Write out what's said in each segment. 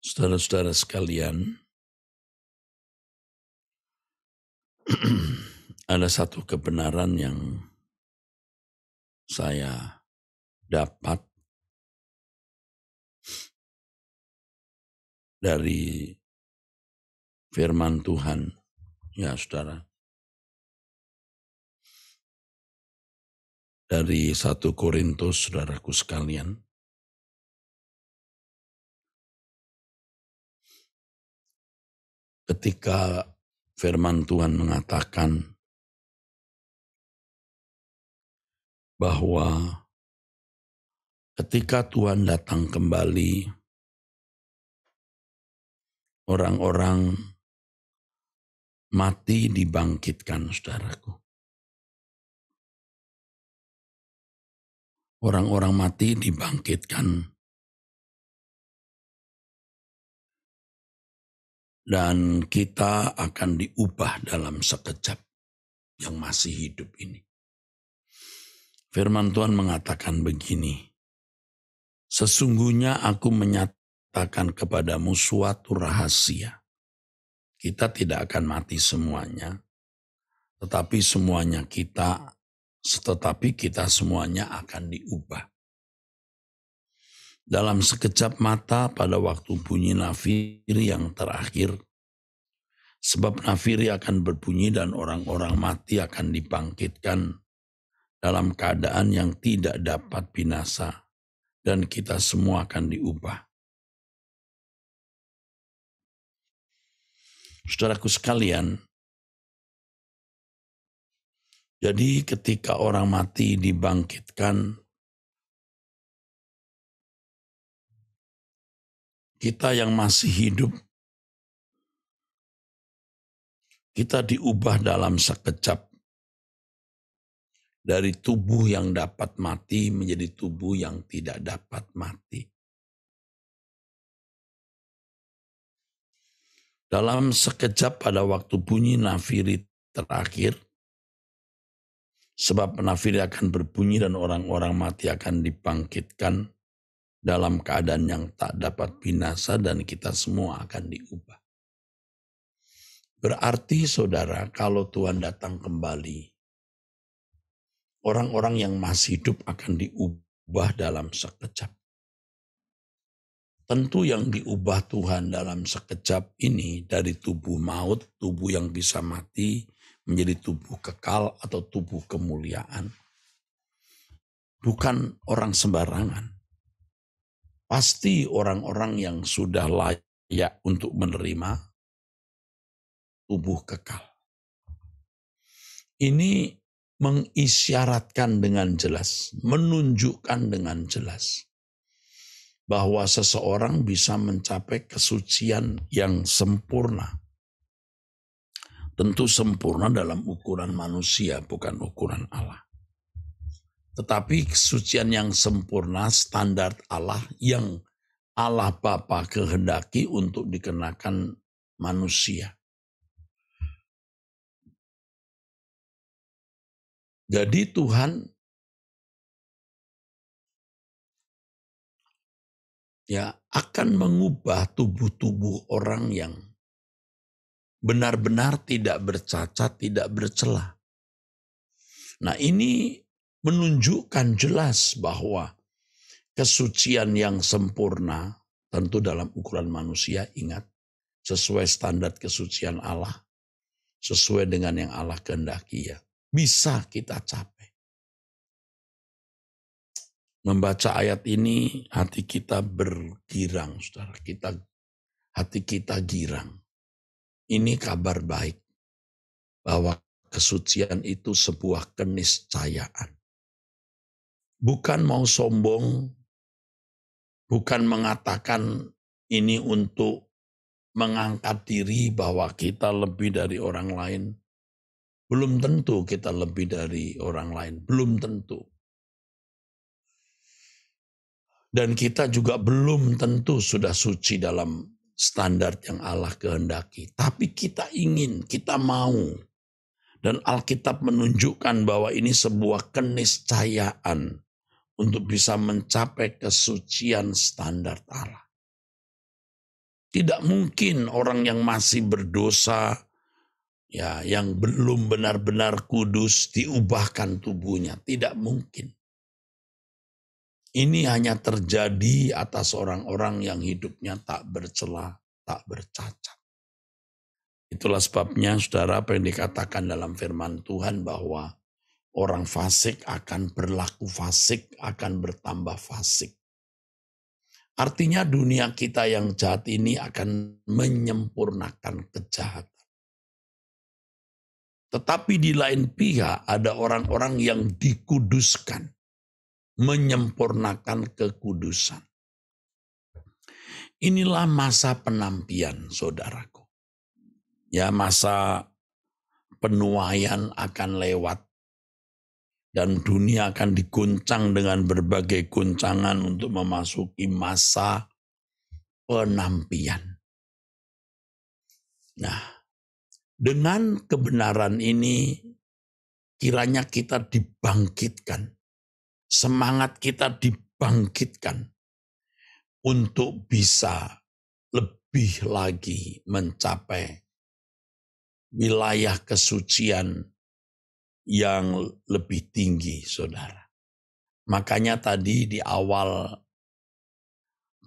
Saudara-saudara sekalian, ada satu kebenaran yang saya dapat dari firman Tuhan, ya saudara. Dari 1 Korintus, saudaraku sekalian. Ketika firman Tuhan mengatakan bahwa ketika Tuhan datang kembali, orang-orang mati dibangkitkan, saudaraku. Orang-orang mati dibangkitkan. Dan kita akan diubah dalam sekejap yang masih hidup ini. Firman Tuhan mengatakan begini, sesungguhnya aku menyatakan kepadamu suatu rahasia. Kita tidak akan mati semuanya, tetapi kita semuanya akan diubah. Dalam sekejap mata pada waktu bunyi nafiri yang terakhir, sebab nafiri akan berbunyi dan orang-orang mati akan dibangkitkan dalam keadaan yang tidak dapat binasa, dan kita semua akan diubah. Saudaraku sekalian, jadi ketika orang mati dibangkitkan, kita yang masih hidup, kita diubah dalam sekejap. Dari tubuh yang dapat mati menjadi tubuh yang tidak dapat mati. Dalam sekejap pada waktu bunyi nafiri terakhir, sebab nafiri akan berbunyi dan orang-orang mati akan dibangkitkan dalam keadaan yang tak dapat binasa dan kita semua akan diubah. Berarti saudara, kalau Tuhan datang kembali, orang-orang yang masih hidup akan diubah dalam sekejap. Tentu yang diubah Tuhan dalam sekejap ini dari tubuh maut, tubuh yang bisa mati, menjadi tubuh kekal atau tubuh kemuliaan. Bukan orang sembarangan. Pasti orang-orang yang sudah layak untuk menerima tubuh kekal. Ini mengisyaratkan dengan jelas, menunjukkan dengan jelas bahwa seseorang bisa mencapai kesucian yang sempurna. Tentu sempurna dalam ukuran manusia, bukan ukuran Allah. Tetapi kesucian yang sempurna standar Allah yang Allah Bapa kehendaki untuk dikenakan manusia. Jadi Tuhan akan mengubah tubuh-tubuh orang yang benar-benar tidak bercacat, tidak bercela. Nah, ini menunjukkan jelas bahwa kesucian yang sempurna, tentu dalam ukuran manusia, ingat, sesuai standar kesucian Allah, sesuai dengan yang Allah kehendaki, bisa kita capai. Membaca ayat ini, hati kita bergirang, saudara. Hati kita girang. Ini kabar baik, bahwa kesucian itu sebuah keniscayaan. Bukan mau sombong, bukan mengatakan ini untuk mengangkat diri bahwa kita lebih dari orang lain. Belum tentu kita lebih dari orang lain, belum tentu. Dan kita juga belum tentu sudah suci dalam standar yang Allah kehendaki. Tapi kita ingin, kita mau. Dan Alkitab menunjukkan bahwa ini sebuah keniscayaan untuk bisa mencapai kesucian standar Allah. Tidak mungkin orang yang masih berdosa, ya, yang belum benar-benar kudus diubahkan tubuhnya. Tidak mungkin. Ini hanya terjadi atas orang-orang yang hidupnya tak bercela, tak bercacat. Itulah sebabnya saudara apa yang dikatakan dalam firman Tuhan bahwa orang fasik akan berlaku fasik, akan bertambah fasik. Artinya dunia kita yang jahat ini akan menyempurnakan kejahatan. Tetapi di lain pihak ada orang-orang yang dikuduskan, menyempurnakan kekudusan. Inilah masa penampian, saudaraku. Ya, masa penuaian akan lewat dan dunia akan diguncang dengan berbagai guncangan untuk memasuki masa penampian. Nah, dengan kebenaran ini kiranya kita dibangkitkan, semangat kita dibangkitkan untuk bisa lebih lagi mencapai wilayah kesucian yang lebih tinggi, saudara. Makanya tadi di awal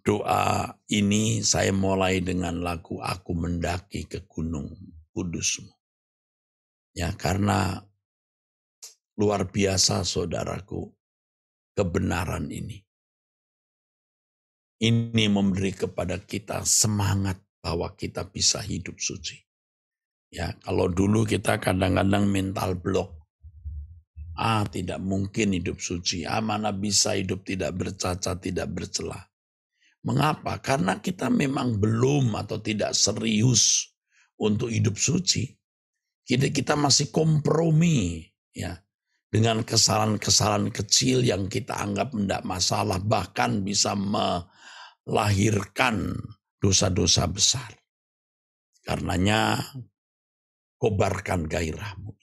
doa ini saya mulai dengan lagu Aku Mendaki ke Gunung Kudusmu. Ya, karena luar biasa saudaraku kebenaran ini. Ini memberi kepada kita semangat bahwa kita bisa hidup suci. Ya, kalau dulu kita kadang-kadang mental block. Tidak mungkin hidup suci. Mana bisa hidup tidak bercacat, tidak bercela. Mengapa? Karena kita memang belum atau tidak serius untuk hidup suci. Kita masih kompromi ya dengan kesalahan-kesalahan kecil yang kita anggap tidak masalah, bahkan bisa melahirkan dosa-dosa besar. Karenanya kobarkan gairahmu ini.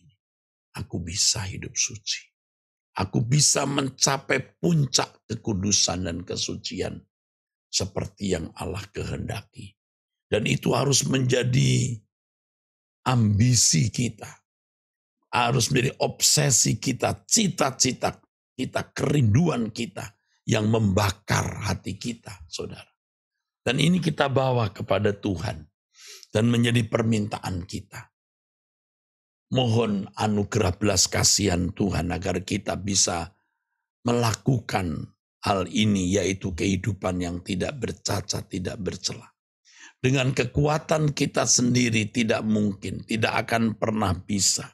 Aku bisa hidup suci. Aku bisa mencapai puncak kekudusan dan kesucian seperti yang Allah kehendaki. Dan itu harus menjadi ambisi kita. Harus menjadi obsesi kita, cita-cita kita, kerinduan kita yang membakar hati kita, saudara. Dan ini kita bawa kepada Tuhan dan menjadi permintaan kita. Mohon anugerah belas kasihan Tuhan agar kita bisa melakukan hal ini, yaitu kehidupan yang tidak bercacat, tidak bercela. Dengan kekuatan kita sendiri tidak mungkin, tidak akan pernah bisa.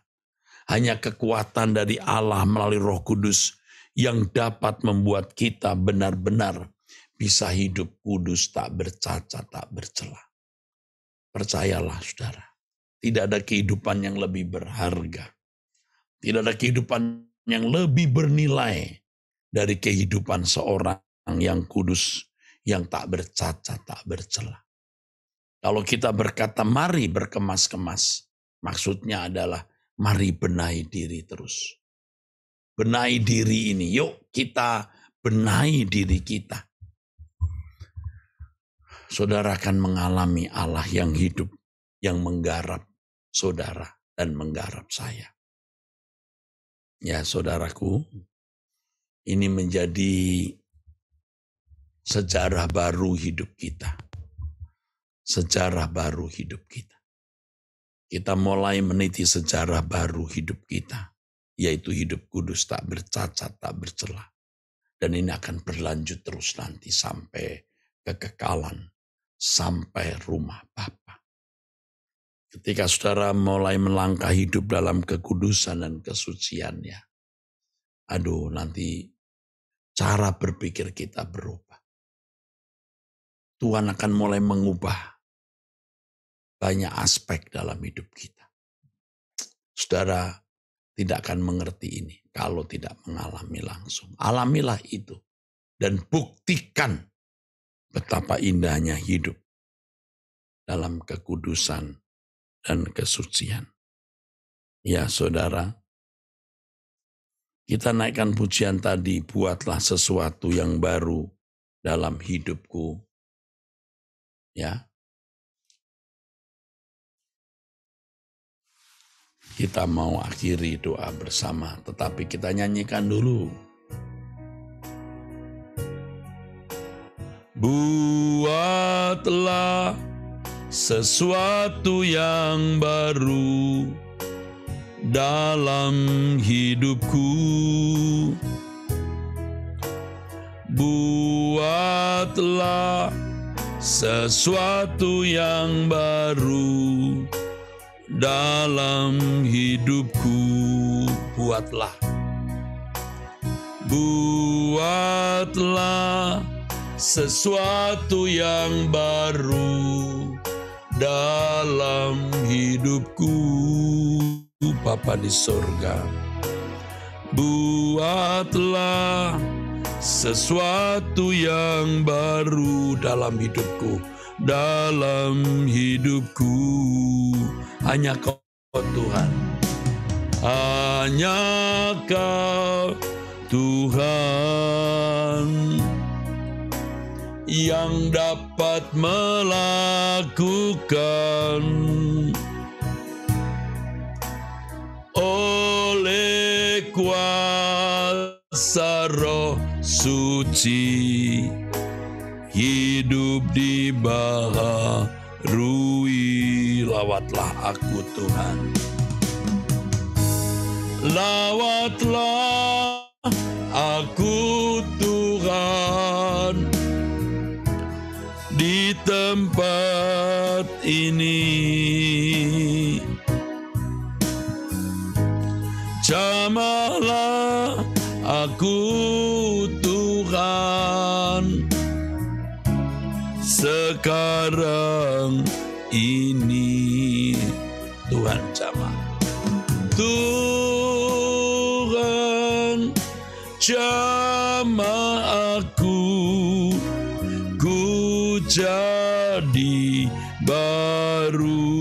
Hanya kekuatan dari Allah melalui Roh Kudus yang dapat membuat kita benar-benar bisa hidup kudus, tak bercacat, tak bercela. Percayalah saudara. Tidak ada kehidupan yang lebih berharga. Tidak ada kehidupan yang lebih bernilai dari kehidupan seorang yang kudus, yang tak bercacat, tak bercela. Kalau kita berkata mari berkemas-kemas, maksudnya adalah mari benahi diri terus. Benahi diri ini, yuk kita benahi diri kita. Saudara akan mengalami Allah yang hidup, yang menggarap saudara dan menggarap saya. Ya saudaraku, ini menjadi sejarah baru hidup kita. Sejarah baru hidup kita. Kita mulai meniti sejarah baru hidup kita, yaitu hidup kudus, tak bercacat, tak bercela. Dan ini akan berlanjut terus nanti sampai kekekalan, sampai rumah Bapa. Ketika saudara mulai melangkah hidup dalam kekudusan dan kesuciannya, nanti cara berpikir kita berubah. Tuhan akan mulai mengubah banyak aspek dalam hidup kita. Saudara tidak akan mengerti ini kalau tidak mengalami langsung. Alamilah itu dan buktikan betapa indahnya hidup dalam kekudusan dan kesucian. Ya saudara, kita naikkan pujian tadi, buatlah sesuatu yang baru dalam hidupku. Ya, kita mau akhiri doa bersama, tetapi kita nyanyikan dulu. Buatlah sesuatu yang baru dalam hidupku. Buatlah sesuatu yang baru dalam hidupku. Buatlah sesuatu yang baru dalam hidupku. Bapa di surga, buatlah sesuatu yang baru dalam hidupku, dalam hidupku. Hanya Kau Tuhan, hanya Kau Tuhan yang dapat melakukan. Oleh kuasa Roh Suci, hidup dibaharui. Lawatlah aku Tuhan, lawatlah aku Tuhan di tempat ini. Jamahlah aku Tuhan sekarang ini. Tuhan jamah, Tuhan jamah aku, ku jadi baru.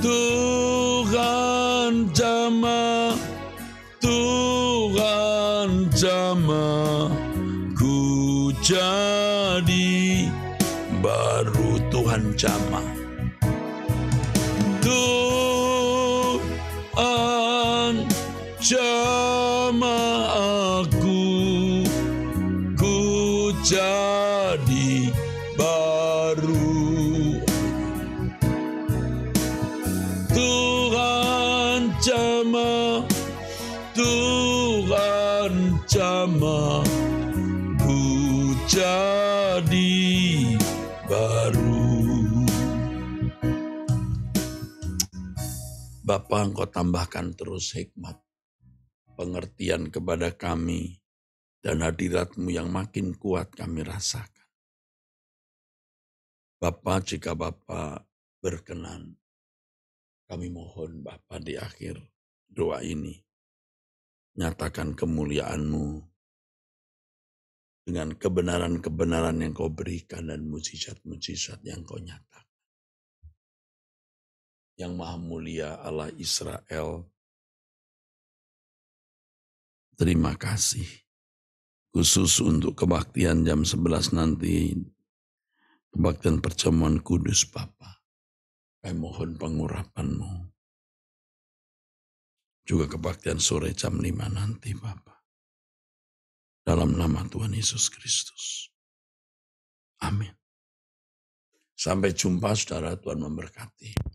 Tuhan jamah, Tuhan jamah, ku jadi baru. Tuhan jamah, Tuhan jamah aku, ku jadi baru. Tuhan jamah, Tuhan jamah, ku jadi baru. Bapa, Engkau tambahkan terus hikmat, pengertian kepada kami, dan hadirat-Mu yang makin kuat kami rasakan. Bapa, jika Bapa berkenan, kami mohon Bapa di akhir doa ini, nyatakan kemuliaan-Mu dengan kebenaran-kebenaran yang Kau berikan dan mujizat-mujizat yang Kau nyatakan. Yang Maha Mulia Allah Israel, terima kasih. Khusus untuk kebaktian jam 11 nanti, kebaktian perjamuan kudus Bapa, kami mohon pengurapan-Mu. Juga kebaktian sore jam 5 nanti Bapa. Dalam nama Tuhan Yesus Kristus. Amin. Sampai jumpa saudara, Tuhan memberkati.